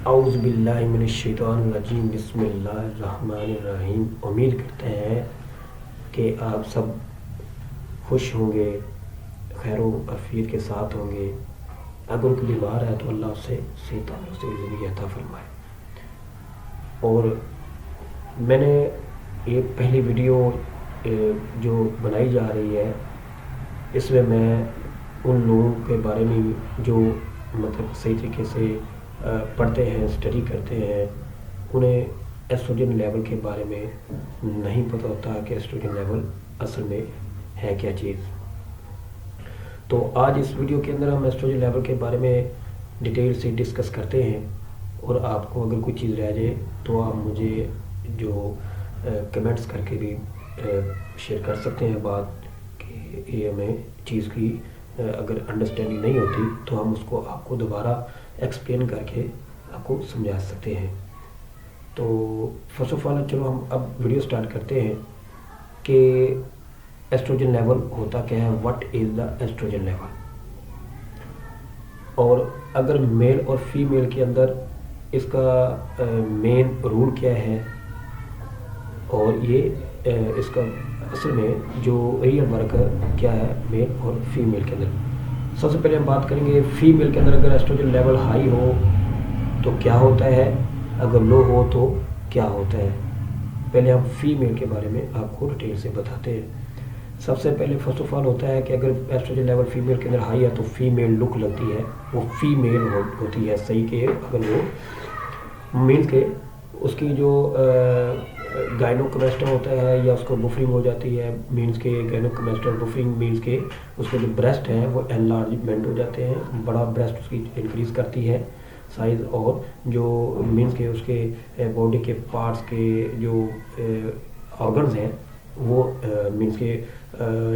औज़ुबिल्लाहिमिनश्शैतानिर्रजीम बिस्मिल्लाहिर्रहमानिर्रहीम। उम्मीद करते हैं कि आप सब खुश होंगे, खैर आफियत के साथ होंगे। अगर कोई बीमार है तो अल्लाह उसे सही तंदुरुस्ती की ज़िंदगी अता फरमाए। और मैंने ये पहली वीडियो जो बनाई जा रही है, इसमें मैं उन लोगों के बारे में जो मतलब सही तरीके से पढ़ते हैं, स्टडी करते हैं, उन्हें एस्ट्रोजन लेवल के बारे में नहीं पता होता कि एस्ट्रोजन लेवल असल में है क्या चीज़। तो आज इस वीडियो के अंदर हम एस्ट्रोजन लेवल के बारे में डिटेल से डिस्कस करते हैं। और आपको अगर कोई चीज़ रह जाए तो आप मुझे जो कमेंट्स करके भी शेयर कर सकते हैं बात कि ये हमें चीज़ की अगर अंडरस्टैंडिंग नहीं होती तो हम उसको आपको दोबारा एक्सप्लेन करके आपको समझा सकते हैं। तो फर्स्ट ऑफ ऑल चलो हम अब वीडियो स्टार्ट करते हैं कि एस्ट्रोजन लेवल होता क्या है, what is the oestrogen level. और अगर मेल और फीमेल के अंदर इसका मेन रूल क्या है और ये इसका असल में जो रियल वर्क क्या है मेल और फीमेल के अंदर। सबसे पहले हम बात करेंगे फीमेल के अंदर अगर एस्ट्रोजन लेवल हाई हो तो क्या होता है, अगर लो हो तो क्या होता है। पहले हम फीमेल के बारे में आपको डिटेल से बताते हैं। सबसे पहले फर्स्ट ऑफ ऑल होता है कि अगर एस्ट्रोजन लेवल फीमेल के अंदर हाई है तो फीमेल लुक लगती है, वो फीमेल होती है सही के। अगर वो मीन्स के उसकी जो गाइनोकोमेस्टर होता है या उसको बुफरिंग हो जाती है, मीन्स के गाइनोकोमेस्टर बुफरिंग मीन्स के उसके जो ब्रेस्ट हैं वो एनलार्जमेंट हो जाते हैं, बड़ा ब्रेस्ट उसकी इंक्रीज़ करती है साइज़। और जो मीन्स के उसके बॉडी के पार्ट्स के जो ऑर्गन्स हैं वो मीन्स के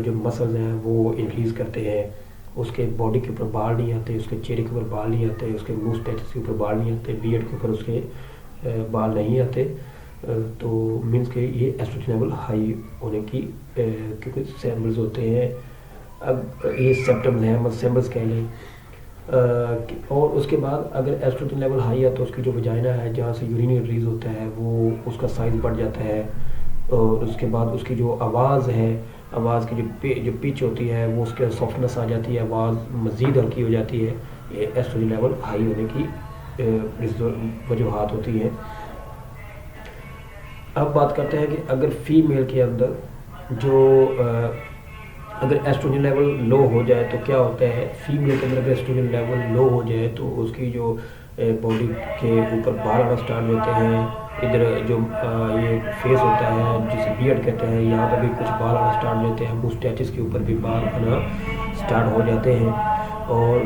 जो मसल्स हैं वो इंक्रीज़ करते हैं। उसके बॉडी के ऊपर बाल नहीं आते, उसके चेहरे के ऊपर बाल नहीं आते, उसके मूस्टैचेस के ऊपर बाल नहीं आते, बियर्ड के ऊपर उसके बाल नहीं आते। तो मीन्स के ये एस्ट्रोजन लेवल हाई होने की क्योंकि सैम्बल्स होते हैं, अब ये सिम्टम्स हैं, मतलब सैम्बल्स कह लें। और उसके बाद अगर एस्ट्रोजन लेवल हाई है तो उसकी जो वजाइना है जहाँ से यूरिन रिलीज होता है वो उसका साइज़ बढ़ जाता है। और उसके बाद उसकी जो आवाज़ है, आवाज़ की जो पिच होती है वो उसके सॉफ्टनेस आ जाती है, आवाज़ मज़ीद हल्की हो जाती है। ये एस्ट्रोजन लेवल हाई होने की वजूहात होती हैं। अब बात करते हैं कि अगर फीमेल के अंदर जो अगर एस्ट्रोजन लेवल लो हो जाए तो क्या होता है। फीमेल के अंदर अगर एस्ट्रोजन लेवल लो हो जाए तो उसकी जो बॉडी के ऊपर बाल आना स्टार्ट होते हैं, इधर जो ये फेस होता है जिसे बियर्ड कहते हैं, यहाँ पर भी कुछ बाल आना स्टार्ट होते हैं, मुस्टैचेस के ऊपर भी बाल आना स्टार्ट हो जाते हैं। और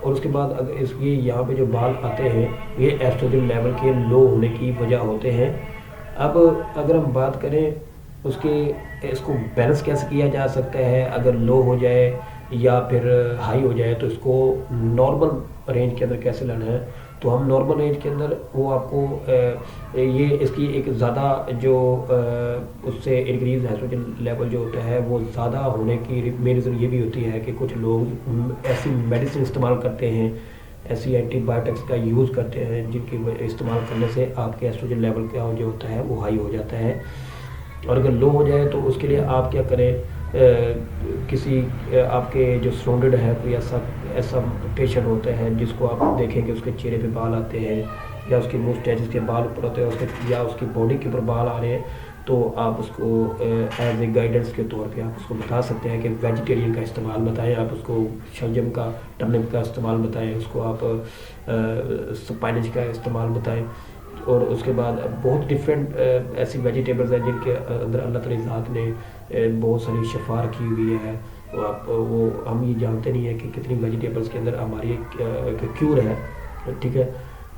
उसके बाद अगर इसके यहाँ पे जो बाल आते हैं ये एस्ट्रोजन लेवल के लो होने की वजह होते हैं। अब अगर हम बात करें उसके इसको बैलेंस कैसे किया जा सकता है, अगर लो हो जाए या फिर हाई हो जाए तो इसको नॉर्मल रेंज के अंदर कैसे लाना है। तो हम नॉर्मल रेंज के अंदर वो आपको ये इसकी एक ज़्यादा जो उससे इंक्रीज एस्ट्रोजन लेवल जो होता है वो ज़्यादा होने की मेन रीज़न ये भी होती है कि कुछ लोग ऐसी मेडिसिन इस्तेमाल करते हैं, ऐसी एंटीबायोटिक्स का यूज़ करते हैं जिनकी इस्तेमाल करने से आपके एस्ट्रोजन लेवल का जो होता है वो हाई हो जाता है। और अगर लो हो जाए तो उसके लिए आप क्या करें, किसी आपके जो सराउंडेड है कोई ऐसा पेशेंट होता है जिसको आप देखें कि उसके चेहरे पे बाल आते हैं या उसके मुस्टैचेस के बाल ऊपर होते हैं उसके या उसकी बॉडी के ऊपर बाल आ रहे हैं, तो आप उसको एज ए गाइडेंस के तौर पे आप उसको बता सकते हैं कि वेजिटेरियन का इस्तेमाल बताएं, आप उसको शलजम का टर्निप का इस्तेमाल बताएं, उसको आप स्पाइनच का इस्तेमाल बताएं। और उसके बाद बहुत डिफरेंट ऐसी वेजिटेबल्स हैं जिनके अंदर अल्लाह ताला ज़ात ने बहुत सारी शफा रखी हुई है। वो हम ये जानते नहीं है कि कितनी वेजिटेबल्स के अंदर हमारी एक क्यूर है, ठीक है।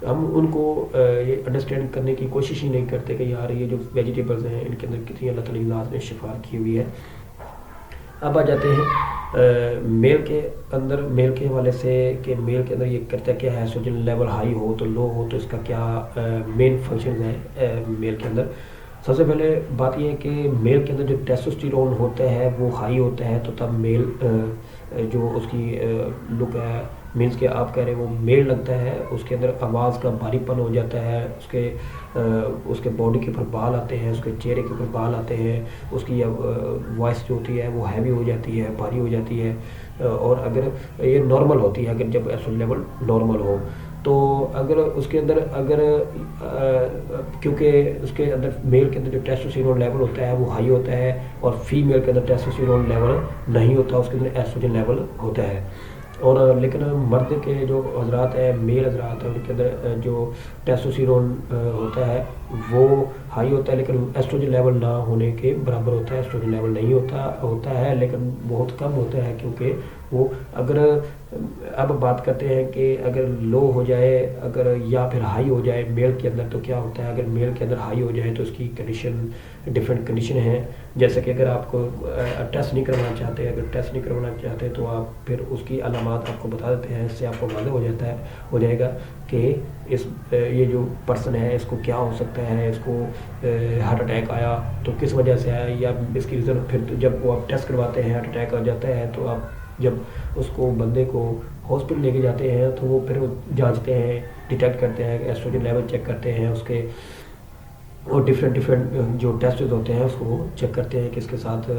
हम उनको ये अंडरस्टैंड करने की कोशिश ही नहीं करते कि यार ये जो वेजिटेबल्स हैं इनके अंदर कितनी अल्लाह ताला ज़ात ने शफा रखी हुई है। अब आ जाते हैं मेल के अंदर, मेल के हवाले से कि मेल के अंदर ये करता क्या है, एस्ट्रोजन लेवल हाई हो तो लो हो तो इसका क्या मेन फंक्शन है मेल के अंदर। सबसे पहले बात यह है कि मेल के अंदर जो टेस्टोस्टेरोन होता है वो हाई होता है तो तब मेल जो उसकी लुक है मीन्स कि आप कह रहे हैं वो मेल लगता है, उसके अंदर आवाज़ का भारीपन हो जाता है, उसके बॉडी के ऊपर बाल आते हैं, उसके चेहरे के ऊपर बाल आते हैं, उसकी वॉइस जो होती है वो हैवी हो जाती है, भारी हो जाती है। और अगर ये नॉर्मल होती है, अगर जब एस्ट्रोजन लेवल नॉर्मल हो, तो अगर उसके अंदर क्योंकि उसके अंदर मेल के अंदर जो टेस्टोस्टेरोन लेवल होता है वो हाई होता है, और फीमेल के अंदर टेस्टोस्टेरोन लेवल नहीं होता, उसके अंदर एस्ट्रोजन लेवल होता है। और लेकिन मर्द के जो हजरात है, मेल हजरात है, उनके अंदर जो टेस्टोस्टेरोन होता है वो हाई होता है, लेकिन एस्ट्रोजन लेवल ना होने के बराबर होता है। एस्ट्रोजन लेवल नहीं होता है, लेकिन बहुत कम होता है, क्योंकि वो अगर अब बात करते हैं कि अगर लो हो जाए अगर या फिर हाई हो जाए मेल के अंदर, तो क्या होता है, अगर मेल के अंदर हाई हो जाए तो उसकी कंडीशन डिफरेंट कंडीशन है। जैसे कि अगर आपको टेस्ट नहीं करवाना चाहते, अगर टेस्ट नहीं करवाना चाहते तो आप फिर उसकी अलामात आपको बता देते हैं, इससे आपको वाज़ेह हो जाएगा कि ये जो पर्सन है इसको क्या हो सकता है, इसको हार्ट अटैक आया तो किस वजह से आया, या इसकी रीज़न। फिर जब वो आप टेस्ट करवाते हैं, हार्ट अटैक आ जाता है, तो आप जब उसको बंदे को हॉस्पिटल लेके जाते हैं तो वो फिर जांचते हैं, डिटेक्ट करते हैं, एस्ट्रोजन लेवल चेक करते हैं उसके, और डिफरेंट जो टेस्ट होते हैं उसको वो चेक करते हैं कि इसके साथ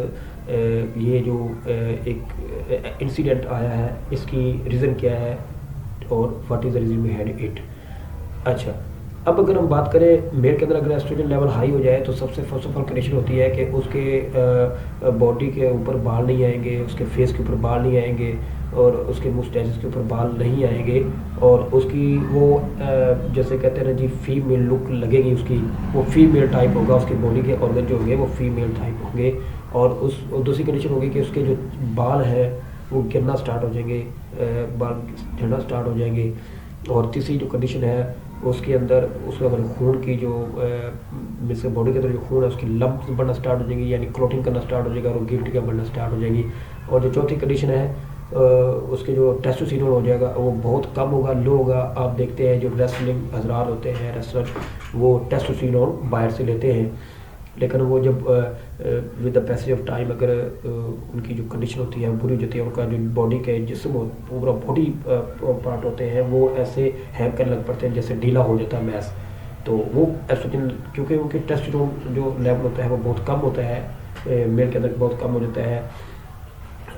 ये जो एक इंसिडेंट आया है इसकी रीज़न क्या है, और what is the reason behind it. अच्छा, अब अगर हम बात करें मेल के अंदर अगर एस्ट्रोजन लेवल हाई हो जाए तो सबसे फर्स्ट ऑफ ऑल कंडीशन होती है कि उसके बॉडी के ऊपर बाल नहीं आएंगे, उसके फेस के ऊपर बाल नहीं आएंगे, और उसके मुस्टैचेस के ऊपर बाल नहीं आएंगे, और उसकी वो जैसे कहते हैं ना जी, फीमेल लुक लगेगी उसकी, वो फीमेल टाइप होगा, उसकी बॉडी के ऑर्गन जो होंगे वो फीमेल टाइप होंगे। और दूसरी कंडीशन होगी कि उसके जो बाल हैं वो गिरना स्टार्ट हो जाएंगे, बाल झड़ना स्टार्ट हो जाएंगे। और तीसरी जो कंडीशन है उसके अंदर खून की जो मीन्स बॉडी के अंदर जो खून है उसकी लम्प्स बढ़ना स्टार्ट हो जाएंगी, यानी क्लोटिंग करना स्टार्ट हो जाएगा, और गिल्टियाँ बढ़ना स्टार्ट हो जाएंगी। और जो चौथी कंडीशन है उसके जो टेस्टोस्टेरोन हो जाएगा वो बहुत कम होगा, लो होगा। आप देखते हैं जो रेसलिंग हजरात होते हैं, रेसलर, वो टेस्टोस्टेरोन बाहर से लेते हैं, लेकिन वो जब with the passage of time अगर उनकी जो कंडीशन होती है बुरी हो जाती है, उनका जो बॉडी के जिस्म पूरा बॉडी पार्ट होते हैं वो ऐसे हैंग करने लग पड़ते हैं, जैसे ढीला हो जाता है मैस। तो वो एस्ट्रोजन, क्योंकि उनके टेस्टोस्टेरोन जो लेवल होता है वो बहुत कम होता है, मेल के अंदर बहुत कम हो जाता है।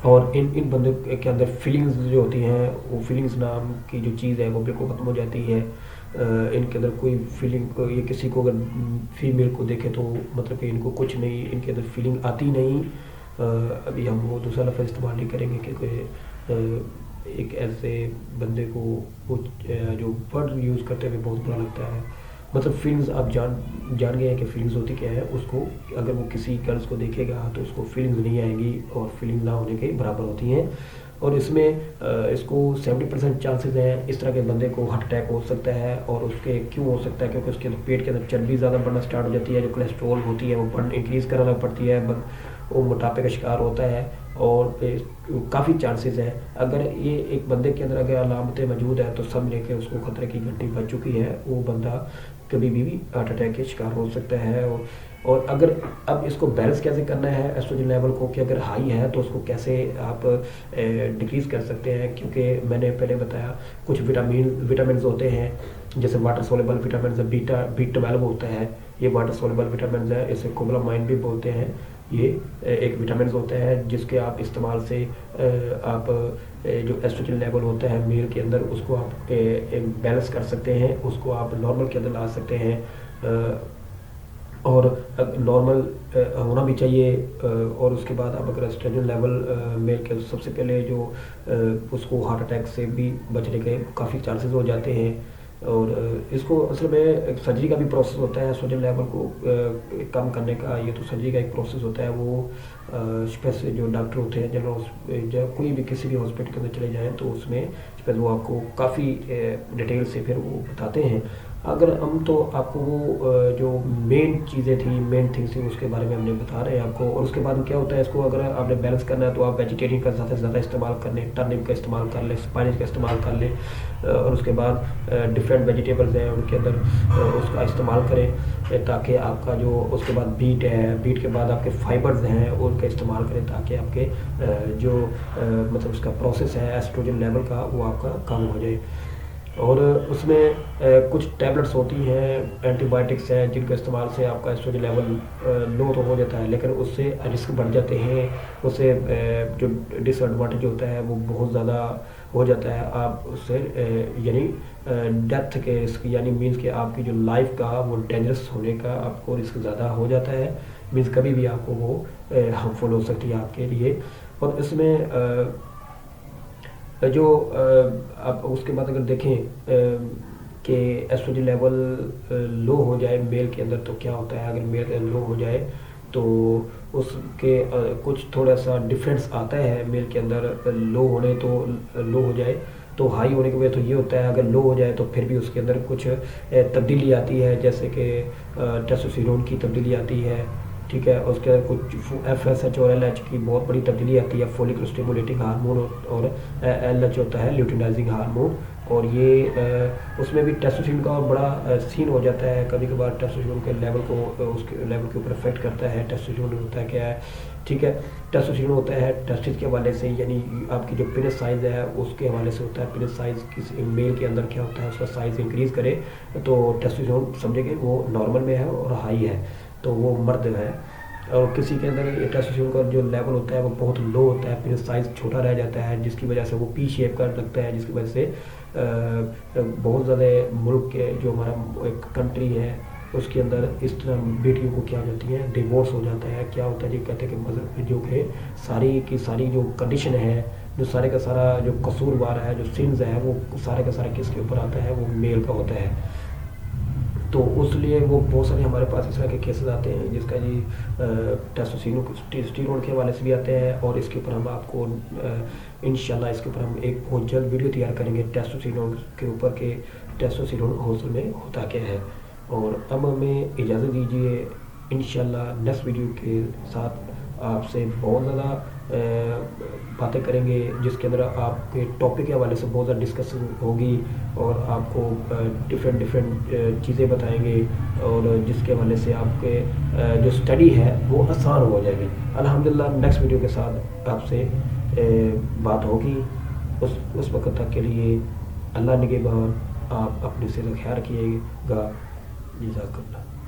और इन बंदों के अंदर फीलिंग्स जो होती हैं, वो फीलिंग्स नाम की जो चीज़ है वो बिल्कुल ख़त्म हो जाती है। इनके अंदर कोई फीलिंग, ये किसी को अगर फीमेल को देखे तो मतलब कि इनको कुछ नहीं, इनके अंदर फीलिंग आती नहीं। अभी हम वो दूसरा लफ्ज़ इस्तेमाल नहीं करेंगे कि कोई एक ऐसे बंदे को वो जो वर्ड यूज़ करते हुए बहुत बुरा लगता है। मतलब फीलिंग्स आप जान गए हैं कि फीलिंग्स होती क्या है। उसको अगर वो किसी गर्ल्स को देखेगा तो उसको फीलिंग्स नहीं आएंगी, और फीलिंग ना होने के बराबर होती हैं। और इसमें इसको 70% चांसेस हैं इस तरह के बंदे को हार्ट अटैक हो सकता है। और उसके क्यों हो सकता है, क्योंकि उसके पेट के अंदर चर्बी ज़्यादा बढ़ना स्टार्ट हो जाती है, जो कोलेस्ट्रॉल होती है वो इंक्रीज़ करना लग पड़ती है, वो मोटापे का शिकार होता है। और काफ़ी चांसेस हैं, अगर ये एक बंदे के अंदर अगर अलामतें मौजूद है तो समझ लेके उसको ख़तरे की घंटी बज चुकी है, वो बंदा कभी भी हार्ट अटैक के शिकार हो सकता है। और अगर अब इसको बैलेंस कैसे करना है एस्ट्रोजन लेवल को, कि अगर हाई है तो उसको कैसे आप डिक्रीज़ कर सकते हैं, क्योंकि मैंने पहले बताया कुछ विटामिन होते हैं, जैसे वाटर सोलेबल विटामिन B12 होता है, ये वाटर सोलेबल विटामिन है, इसे कोबालामाइन भी बोलते हैं। ये एक विटामिन होता है जिसके आप इस्तेमाल से आप जो एस्ट्रोजन लेवल होता है मेल के अंदर उसको आप बैलेंस कर सकते हैं, उसको आप नॉर्मल के अंदर ला सकते हैं। और नॉर्मल होना भी चाहिए। और उसके बाद आप अगर एस्ट्रोजन लेवल मेल के, सबसे पहले जो उसको हार्ट अटैक से भी बचने के काफ़ी चांसेस हो जाते हैं। और इसको असल में एक सर्जरी का भी प्रोसेस होता है एस्ट्रोजन लेवल को कम करने का। ये तो सर्जरी का एक प्रोसेस होता है, वो स्पेशल जो डॉक्टर होते हैं जनरल, कोई भी किसी भी हॉस्पिटल के अंदर चले जाएँ तो उसमें स्पेशल वो आपको काफ़ी डिटेल से फिर वो बताते हैं। अगर हम तो आपको वो जो मेन चीज़ें थी, मेन थिंग्स थी, उसके बारे में हमने बता रहे हैं आपको। और उसके बाद क्या होता है, इसको अगर आपने बैलेंस करना है तो आप वेजिटेरियन का ज़्यादा से ज़्यादा इस्तेमाल कर लें, टर्निप का इस्तेमाल कर लें, स्पाइनच का इस्तेमाल कर लें। और उसके बाद डिफरेंट वेजिटेबल्स हैं उनके अंदर उसका इस्तेमाल करें, ताकि आपका जो उसके बाद बीट है, बीट के बाद आपके फाइबर्स हैं उनका इस्तेमाल करें, ताकि आपके जो मतलब उसका प्रोसेस है एस्ट्रोजन लेवल का वो आप आपका कम हो जाए। और उसमें कुछ टैबलेट्स होती हैं, एंटीबायोटिक्स हैं, जिनके इस्तेमाल से आपका एस्ट्रोजन लेवल लो तो हो जाता है, लेकिन उससे रिस्क बढ़ जाते हैं। उससे जो डिसएडवांटेज होता है वो बहुत ज़्यादा हो जाता है। आप उससे यानी डेथ के रिस्क, यानी मीन्स कि आपकी जो लाइफ का वो डेंजरस होने का आपको रिस्क ज़्यादा हो जाता है। मीन्स कभी भी आपको वो हार्मफुल हो सकती है आपके लिए। और इसमें जो आप उसके बाद अगर देखें कि एस्ट्रोजन लेवल लो हो जाए मेल के अंदर तो क्या होता है। अगर मेल लो हो जाए तो उसके कुछ थोड़ा सा डिफरेंस आता है मेल के अंदर। लो होने तो लो हो जाए तो हाई होने की वजह तो ये होता है, अगर लो हो जाए तो फिर भी उसके अंदर कुछ तब्दीली आती है, जैसे कि टेस्टोस्टेरोन की तब्दीली आती है, ठीक है। उसके कुछ FSH और LH की बहुत बड़ी तब्दीली आती है, फोलिक स्टिमुलेटिंग हार्मोन, और LH होता है ल्यूटिनाइजिंग हार्मोन। और ये उसमें भी टेस्टोस्टेरोन का बड़ा सीन हो जाता है। कभी कभार टेस्टोस्टेरोन के लेवल को उसके लेवल के ऊपर अफेक्ट करता है। टेस्टोस्टेरोन होता है क्या है, ठीक है। टेस्टोस्टेरोन होता है टेस्टिस के हवाले से, यानी आपकी जो पेनिस साइज़ है उसके हवाले से होता है। पेनिस साइज़ किसी मेल के अंदर क्या होता है, उसका साइज़ इंक्रीज़ करे तो टेस्टोस्टेरोन समझेंगे वो नॉर्मल में है और हाई है तो वो मर्द है। और किसी के अंदर ये टेस्टोस्टेरोन का जो लेवल होता है वो बहुत लो होता है, पेनिस साइज़ छोटा रह जाता है, जिसकी वजह से वो पी शेप का लगता है, जिसकी वजह से बहुत ज़्यादा मुल्क के जो हमारा एक कंट्री है उसके अंदर इस तरह बेटियों को क्या हो जाती है, डिवोर्स हो जाता है। क्या होता है जी, कहते हैं कि मदर जो कि सारी की सारी जो कंडीशन है, जो सारे का सारा जो कसूरवार है, जो सिन्स है, वो सारे का सारा किसके ऊपर आता है, वो मेल का होता है। तो उसलिए वो बहुत सारे हमारे पास इस तरह के केसेस आते हैं जिसका जी टेस्टोस्टेरोन के हवाले से भी आते हैं। और इसके ऊपर हम आपको इंशाल्लाह इसके ऊपर हम एक बहुत जल्द वीडियो तैयार करेंगे टेस्टोस्टेरोन के ऊपर के टेस्टोस्टेरोन हॉर्मोन में होता क्या है। और अब हमें इजाज़त दीजिए, इंशाल्लाह नेक्स्ट वीडियो के साथ आपसे बहुत ज़्यादा बातें करेंगे, जिसके अंदर आपके टॉपिक के हवाले से बहुत ज़्यादा डिस्कशन होगी और आपको डिफरेंट चीज़ें बताएंगे, और जिसके हवाले से आपके जो स्टडी है वो आसान हो जाएगी। अल्हम्दुलिल्लाह नेक्स्ट वीडियो के साथ आपसे बात होगी। उस वक्त तक के लिए अल्लाह निगहबान। आप अपनी सेहत का ख्याल रखिएगा। जज़ाकल्लाह।